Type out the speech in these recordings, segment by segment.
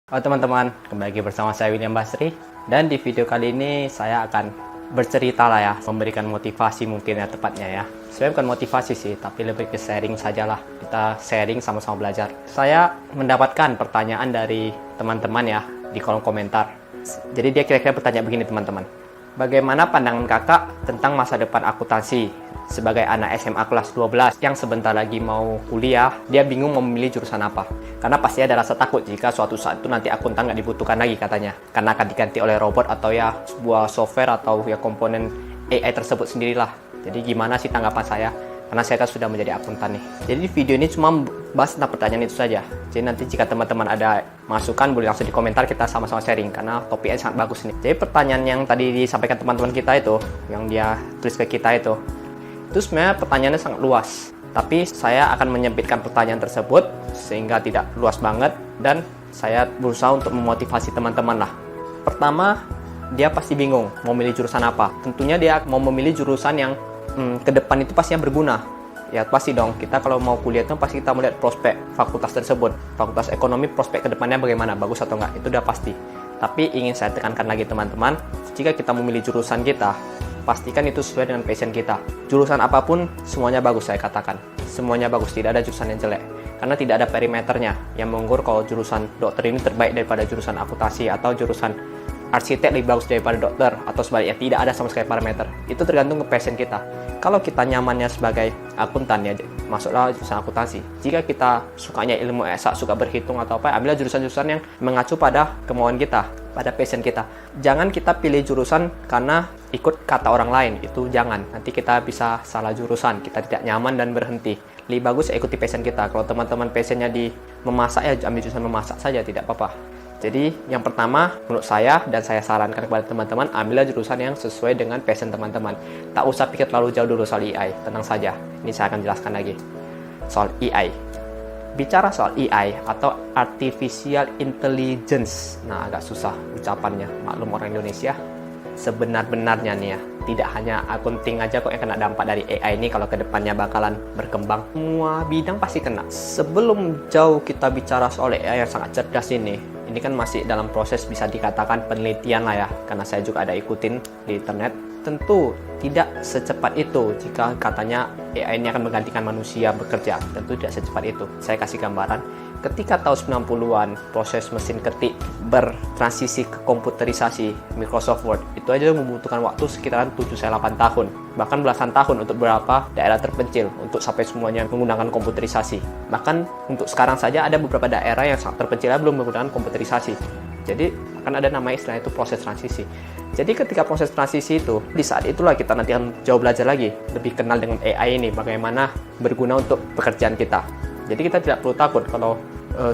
Halo teman-teman, kembali lagi bersama saya William Basri. Dan di video kali ini saya akan bercerita lah ya, memberikan motivasi mungkin ya tepatnya ya. Sebenarnya bukan motivasi sih, tapi lebih ke sharing sajalah. Kita sharing sama-sama belajar. Saya mendapatkan pertanyaan dari teman-teman ya di kolom komentar. Jadi dia kira-kira bertanya begini teman-teman. Bagaimana pandangan kakak tentang masa depan akuntansi? Sebagai anak SMA kelas 12 yang sebentar lagi mau kuliah, dia bingung mau memilih jurusan apa. Karena pasti ada rasa takut jika suatu saat itu nanti akuntan nggak dibutuhkan lagi katanya. Karena akan diganti oleh robot atau ya sebuah software atau ya komponen AI tersebut sendirilah. Jadi gimana sih tanggapan saya? Karena saya kan sudah menjadi akuntan nih. Jadi video ini cuma bahas tentang pertanyaan itu saja. Jadi nanti jika teman-teman ada masukan boleh langsung di komentar, kita sama-sama sharing karena topiknya sangat bagus nih. Jadi pertanyaan yang tadi disampaikan teman-teman kita itu, yang dia tulis ke kita itu sebenarnya pertanyaannya sangat luas. Tapi saya akan menyempitkan pertanyaan tersebut sehingga tidak luas banget dan saya berusaha untuk memotivasi teman-teman lah. Pertama, dia pasti bingung mau memilih jurusan apa. Tentunya dia mau memilih jurusan yang ke depan itu pastinya berguna. Ya pasti dong, kita kalau mau kuliah itu pasti kita melihat prospek fakultas tersebut. Fakultas ekonomi prospek ke depannya bagaimana, bagus atau enggak, itu udah pasti. Tapi ingin saya tekankan lagi teman-teman, jika kita memilih jurusan kita, pastikan itu sesuai dengan passion kita. Jurusan apapun, semuanya bagus saya katakan. Semuanya bagus, tidak ada jurusan yang jelek. Karena tidak ada perimeternya yang mengukur kalau jurusan dokter ini terbaik daripada jurusan akuntansi atau jurusan arsitek lebih bagus daripada dokter atau sebaliknya. Tidak ada sama sekali parameter. Itu tergantung ke passion kita. Kalau kita nyamannya sebagai akuntan ya masuklah jurusan akuntansi. Jika kita sukanya ilmu eksak, suka berhitung atau apa, ambillah jurusan-jurusan yang mengacu pada kemauan kita, pada passion kita. Jangan kita pilih jurusan karena ikut kata orang lain, itu jangan. Nanti kita bisa salah jurusan, kita tidak nyaman dan berhenti. Lebih bagus ikuti passion kita. Kalau teman-teman passionnya di memasak ya ambil jurusan memasak saja, tidak apa-apa. Jadi yang pertama menurut saya dan saya sarankan kepada teman-teman, ambillah jurusan yang sesuai dengan passion teman-teman. Tak usah pikir terlalu jauh dulu soal AI, tenang saja. Ini saya akan jelaskan lagi soal AI. Bicara soal AI atau Artificial Intelligence, nah agak susah ucapannya, maklum orang Indonesia. Sebenar-benarnya nih ya, tidak hanya akunting aja kok yang kena dampak dari AI ini. Kalau kedepannya bakalan berkembang, semua bidang pasti kena. Sebelum jauh kita bicara soal AI yang sangat cerdas ini kan masih dalam proses bisa dikatakan penelitian lah ya, karena saya juga ada ikutin di internet. Tentu tidak secepat itu jika katanya AI ini akan menggantikan manusia bekerja. Tentu tidak secepat itu. Saya kasih gambaran. Ketika tahun 90-an proses mesin ketik bertransisi ke komputerisasi Microsoft Word, itu aja membutuhkan waktu sekitaran 7-8 tahun. Bahkan belasan tahun untuk beberapa daerah terpencil untuk sampai semuanya menggunakan komputerisasi. Bahkan untuk sekarang saja ada beberapa daerah yang sangat terpencil belum menggunakan komputerisasi. Jadi akan ada nama istilah itu proses transisi. Jadi ketika proses transisi itu, di saat itulah kita nanti akan jauh belajar lagi, lebih kenal dengan AI ini, bagaimana berguna untuk pekerjaan kita. Jadi kita tidak perlu takut kalau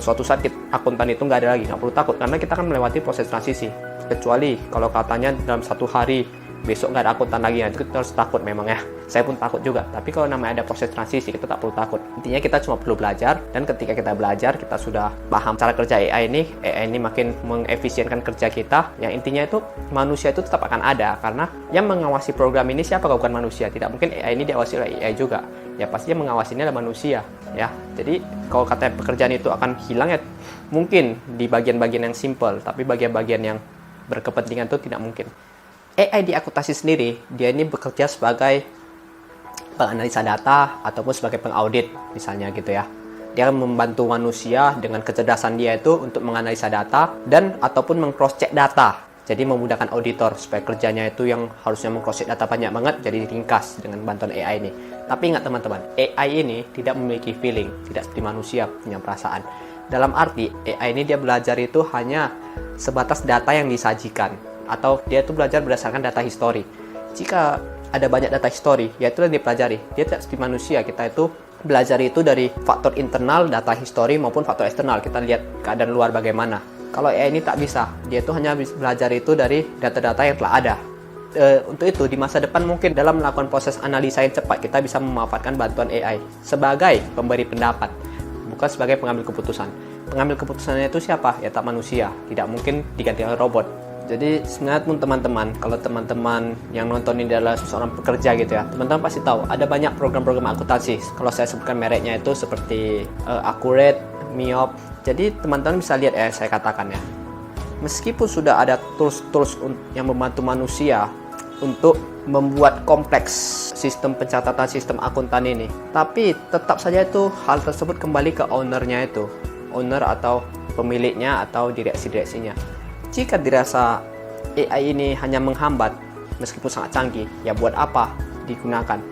suatu saat akuntan itu nggak ada lagi, nggak perlu takut karena kita akan melewati proses transisi. Kecuali kalau katanya dalam satu hari besok nggak ada akuntan lagi, itu kita harus takut memang ya. Saya pun takut juga. Tapi kalau namanya ada proses transisi, kita tak perlu takut. Intinya kita cuma perlu belajar, dan ketika kita belajar, kita sudah paham cara kerja AI ini makin mengefisienkan kerja kita. Yang intinya itu manusia itu tetap akan ada, karena yang mengawasi program ini siapa kalau bukan manusia? Tidak mungkin AI ini diawasi oleh AI juga. Ya pasti yang mengawasinya adalah manusia. Ya, jadi kalau katanya pekerjaan itu akan hilang ya mungkin di bagian-bagian yang simple, tapi bagian-bagian yang berkepentingan itu tidak mungkin. AI di akuntansi sendiri, dia ini bekerja sebagai penganalisa data ataupun sebagai pengaudit misalnya gitu ya. Dia akan membantu manusia dengan kecerdasan dia itu untuk menganalisa data dan ataupun meng-cross check data. Jadi memudahkan auditor supaya kerjanya itu yang harusnya meng-cross check data banyak banget jadi ringkas dengan bantuan AI ini. Tapi ingat teman-teman, AI ini tidak memiliki feeling, tidak seperti manusia punya perasaan. Dalam arti AI ini dia belajar itu hanya sebatas data yang disajikan, atau dia itu belajar berdasarkan data history. Jika ada banyak data history, ya itu yang dipelajari. Dia tidak seperti manusia, kita itu belajar itu dari faktor internal data history maupun faktor eksternal. Kita lihat keadaan luar bagaimana. Kalau AI ini tak bisa, dia itu hanya belajar itu dari data-data yang telah ada. Untuk itu di masa depan mungkin dalam melakukan proses analisa yang cepat kita bisa memanfaatkan bantuan AI sebagai pemberi pendapat, bukan sebagai pengambil keputusan. Pengambil keputusannya itu siapa? Ya tak manusia, tidak mungkin diganti oleh robot. Jadi sebenarnya pun teman-teman, kalau teman-teman yang nonton ini adalah seorang pekerja gitu ya, teman-teman pasti tahu ada banyak program-program akuntansi. Kalau saya sebutkan mereknya itu seperti Accurate, Miop, Jadi teman-teman bisa lihat ya, saya katakan ya, meskipun sudah ada tools-tools yang membantu manusia untuk membuat kompleks sistem pencatatan, sistem akuntan ini, tapi tetap saja itu hal tersebut kembali ke ownernya itu, owner atau pemiliknya atau direksi-direksinya. Jika dirasa AI ini hanya menghambat, meskipun sangat canggih, ya buat apa digunakan?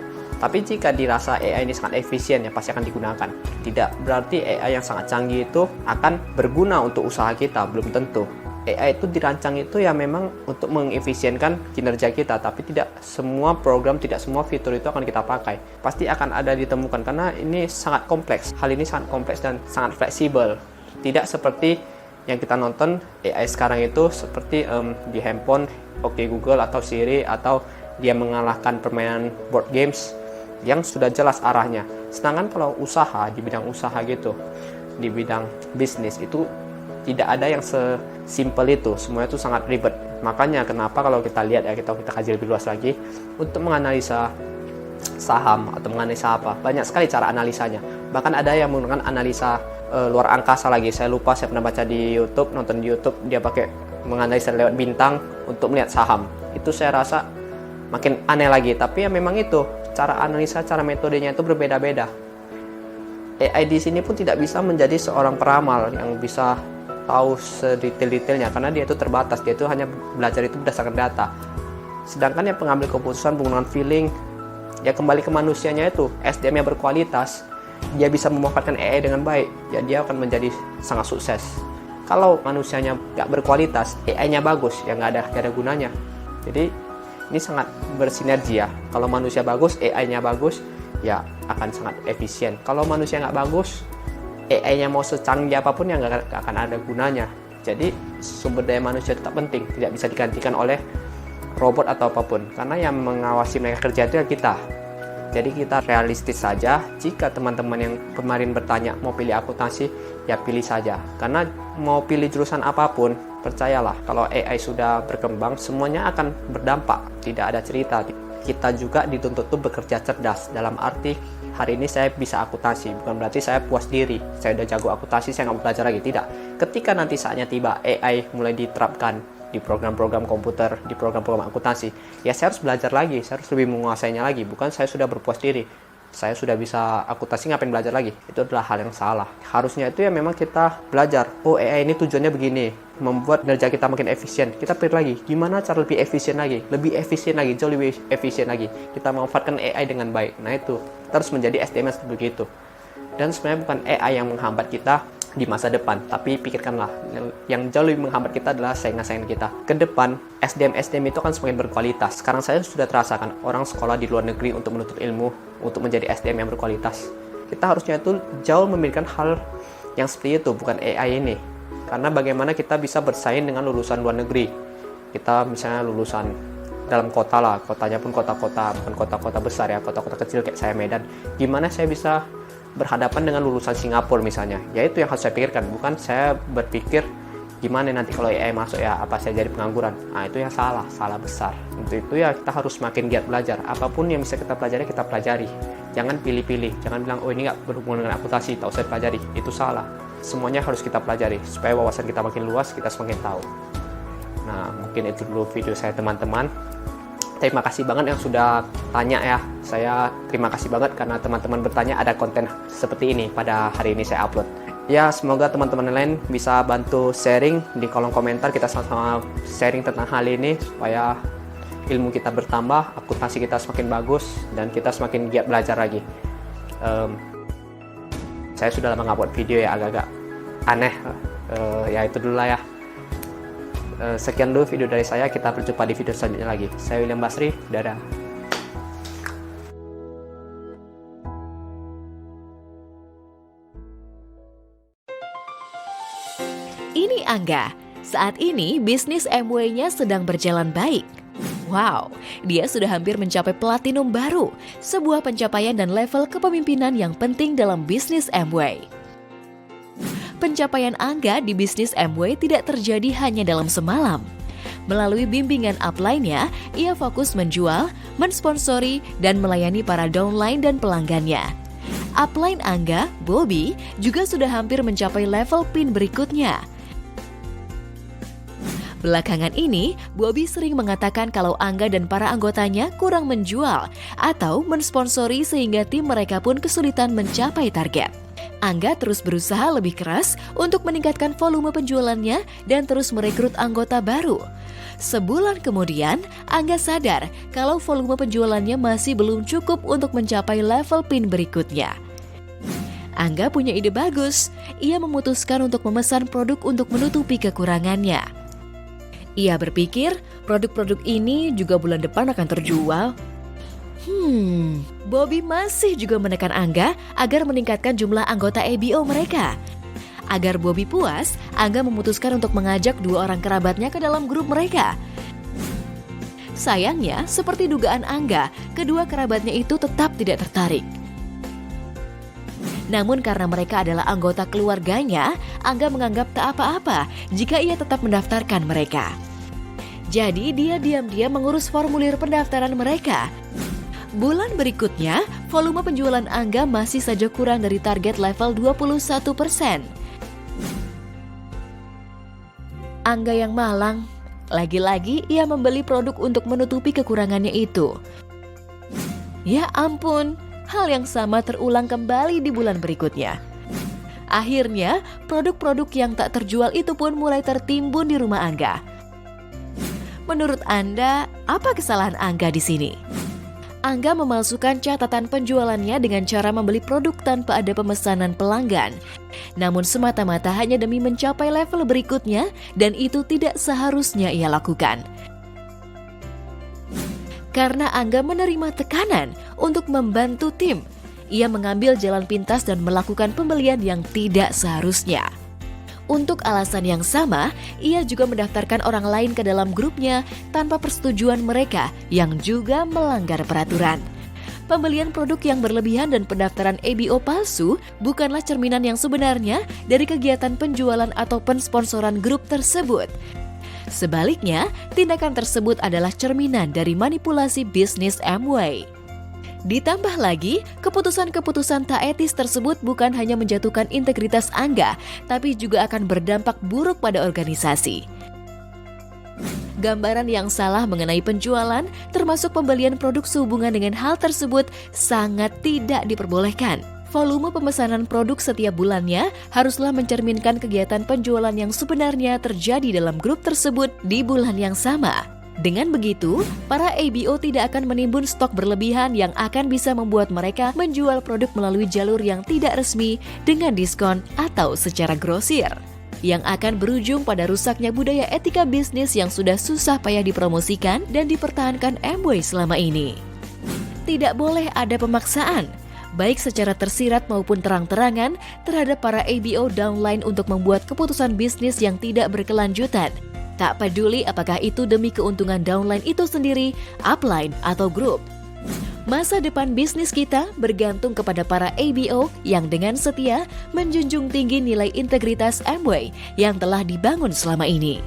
Tapi jika dirasa AI ini sangat efisien, ya pasti akan digunakan. Tidak berarti AI yang sangat canggih itu akan berguna untuk usaha kita, belum tentu. AI itu dirancang itu ya memang untuk mengefisienkan kinerja kita, tapi tidak semua program, tidak semua fitur itu akan kita pakai. Pasti akan ada ditemukan, karena ini sangat kompleks. Hal ini sangat kompleks dan sangat fleksibel. Tidak seperti yang kita nonton AI sekarang itu seperti di handphone, Oke Google atau Siri, atau dia mengalahkan permainan board games yang sudah jelas arahnya. Sedangkan kalau usaha, di bidang usaha gitu, di bidang bisnis itu tidak ada yang sesimpel itu. Semuanya itu sangat ribet. Makanya kenapa kalau kita lihat ya, kita kaji lebih luas lagi untuk menganalisa saham atau menganalisa apa, banyak sekali cara analisanya. Bahkan ada yang menggunakan analisa luar angkasa lagi. Saya lupa, saya pernah baca di YouTube, nonton di YouTube, dia pakai menganalisa lewat bintang untuk melihat saham. Itu saya rasa makin aneh lagi. Tapi ya memang itu cara analisa, cara metodenya itu berbeda-beda. AI di sini pun tidak bisa menjadi seorang peramal yang bisa tahu sedetail-detailnya, karena dia itu terbatas. Dia itu hanya belajar itu berdasarkan data. Sedangkan yang pengambil keputusan menggunakan feeling, ya kembali ke manusianya itu, SDM yang berkualitas, dia bisa memanfaatkan AI dengan baik, ya dia akan menjadi sangat sukses. Kalau manusianya nggak berkualitas, AI-nya bagus, ya nggak ada gunanya. Jadi ini sangat bersinergi ya. Kalau manusia bagus, AI-nya bagus, ya akan sangat efisien. Kalau manusia nggak bagus, AI-nya mau secanggih apapun, ya nggak akan ada gunanya. Jadi sumber daya manusia tetap penting, tidak bisa digantikan oleh robot atau apapun. Karena yang mengawasi mereka kerja itu ya kita. Jadi kita realistis saja. Jika teman-teman yang kemarin bertanya mau pilih akuntansi, ya pilih saja. Karena mau pilih jurusan apapun, percayalah, kalau AI sudah berkembang, semuanya akan berdampak. Tidak ada cerita. Kita juga dituntut tuh bekerja cerdas. Dalam arti, hari ini saya bisa akuntansi, bukan berarti saya puas diri. Saya udah jago akuntansi, saya nggak mau belajar lagi. Tidak. Ketika nanti saatnya tiba, AI mulai diterapkan di program-program komputer, di program-program akuntansi, ya saya harus belajar lagi, saya harus lebih menguasainya lagi. Bukan saya sudah berpuas diri, saya sudah bisa akuntansi, ngapain belajar lagi? Itu adalah hal yang salah. Harusnya itu ya memang kita belajar, oh AI ini tujuannya begini, membuat kinerja kita makin efisien. Kita pilih lagi, gimana cara lebih efisien lagi, jauh lebih efisien lagi. Kita memanfaatkan AI dengan baik. Nah itu, kita harus menjadi SDM seperti itu. Dan sebenarnya bukan AI yang menghambat kita di masa depan, tapi pikirkanlah, yang jauh lebih menghambat kita adalah saingan-saingan kita. Ke depan, SDM itu akan semakin berkualitas. Sekarang saya sudah terasakan orang sekolah di luar negeri untuk menuntut ilmu, untuk menjadi SDM yang berkualitas. Kita harusnya itu jauh memikirkan hal yang seperti itu, bukan AI ini. Karena bagaimana kita bisa bersaing dengan lulusan luar negeri. Kita misalnya lulusan dalam kota lah, kotanya pun kota-kota, bukan kota-kota besar ya, kota-kota kecil kayak saya Medan. Gimana saya bisa berhadapan dengan lulusan Singapura misalnya? Ya itu yang harus saya pikirkan, bukan saya berpikir gimana nanti kalau AI masuk ya apa saya jadi pengangguran. Nah itu yang salah besar. Untuk itu ya kita harus makin giat belajar. Apapun yang bisa kita pelajari. Jangan pilih-pilih, jangan bilang oh ini nggak berhubungan dengan akuntansi, tak usah pelajari. Itu salah. Semuanya harus kita pelajari supaya wawasan kita makin luas, kita semakin tahu. Nah mungkin itu dulu video saya teman-teman. Terima kasih banget yang sudah tanya ya. Saya terima kasih banget karena teman-teman bertanya, ada konten seperti ini pada hari ini saya upload. Ya, semoga teman-teman lain bisa bantu sharing di kolom komentar. Kita sama-sama sharing tentang hal ini supaya ilmu kita bertambah, akuntansi kita semakin bagus, dan kita semakin giat belajar lagi. Saya sudah lama nggak buat video ya, agak-agak aneh. Ya itu dulu lah ya. Sekian dulu video dari saya, kita berjumpa di video selanjutnya lagi. Saya William Basri, dadah. Ini Angga. Saat ini bisnis Amway-nya sedang berjalan baik. Wow, dia sudah hampir mencapai platinum baru, sebuah pencapaian dan level kepemimpinan yang penting dalam bisnis Amway. Pencapaian Angga di bisnis Amway tidak terjadi hanya dalam semalam. Melalui bimbingan upline-nya, ia fokus menjual, mensponsori, dan melayani para downline dan pelanggannya. Upline Angga, Bobby, juga sudah hampir mencapai level PIN berikutnya. Belakangan ini, Bobby sering mengatakan kalau Angga dan para anggotanya kurang menjual atau mensponsori sehingga tim mereka pun kesulitan mencapai target. Angga terus berusaha lebih keras untuk meningkatkan volume penjualannya dan terus merekrut anggota baru. Sebulan kemudian, Angga sadar kalau volume penjualannya masih belum cukup untuk mencapai level PIN berikutnya. Angga punya ide bagus. Ia memutuskan untuk memesan produk untuk menutupi kekurangannya. Ia berpikir produk-produk ini juga bulan depan akan terjual. Bobby masih juga menekan Angga agar meningkatkan jumlah anggota ABO mereka. Agar Bobby puas, Angga memutuskan untuk mengajak 2 orang kerabatnya ke dalam grup mereka. Sayangnya, seperti dugaan Angga, kedua kerabatnya itu tetap tidak tertarik. Namun karena mereka adalah anggota keluarganya, Angga menganggap tak apa-apa jika ia tetap mendaftarkan mereka. Jadi dia diam-diam mengurus formulir pendaftaran mereka. Bulan berikutnya, volume penjualan Angga masih saja kurang dari target level 21%. Angga yang malang, lagi-lagi ia membeli produk untuk menutupi kekurangannya itu. Ya ampun, hal yang sama terulang kembali di bulan berikutnya. Akhirnya, produk-produk yang tak terjual itu pun mulai tertimbun di rumah Angga. Menurut Anda, apa kesalahan Angga di sini? Angga memalsukan catatan penjualannya dengan cara membeli produk tanpa ada pemesanan pelanggan. Namun semata-mata hanya demi mencapai level berikutnya dan itu tidak seharusnya ia lakukan. Karena Angga menerima tekanan untuk membantu tim, ia mengambil jalan pintas dan melakukan pembelian yang tidak seharusnya. Untuk alasan yang sama, ia juga mendaftarkan orang lain ke dalam grupnya tanpa persetujuan mereka yang juga melanggar peraturan. Pembelian produk yang berlebihan dan pendaftaran ABO palsu bukanlah cerminan yang sebenarnya dari kegiatan penjualan atau pensponsoran grup tersebut. Sebaliknya, tindakan tersebut adalah cerminan dari manipulasi bisnis Amway. Ditambah lagi, keputusan-keputusan tak etis tersebut bukan hanya menjatuhkan integritas Angga, tapi juga akan berdampak buruk pada organisasi. Gambaran yang salah mengenai penjualan, termasuk pembelian produk sehubungan dengan hal tersebut, sangat tidak diperbolehkan. Volume pemesanan produk setiap bulannya haruslah mencerminkan kegiatan penjualan yang sebenarnya terjadi dalam grup tersebut di bulan yang sama. Dengan begitu, para ABO tidak akan menimbun stok berlebihan yang akan bisa membuat mereka menjual produk melalui jalur yang tidak resmi dengan diskon atau secara grosir, yang akan berujung pada rusaknya budaya etika bisnis yang sudah susah payah dipromosikan dan dipertahankan Amway selama ini. Tidak boleh ada pemaksaan, baik secara tersirat maupun terang-terangan, terhadap para ABO downline untuk membuat keputusan bisnis yang tidak berkelanjutan. Tak peduli apakah itu demi keuntungan downline itu sendiri, upline, atau grup. Masa depan bisnis kita bergantung kepada para ABO yang dengan setia menjunjung tinggi nilai integritas Amway yang telah dibangun selama ini.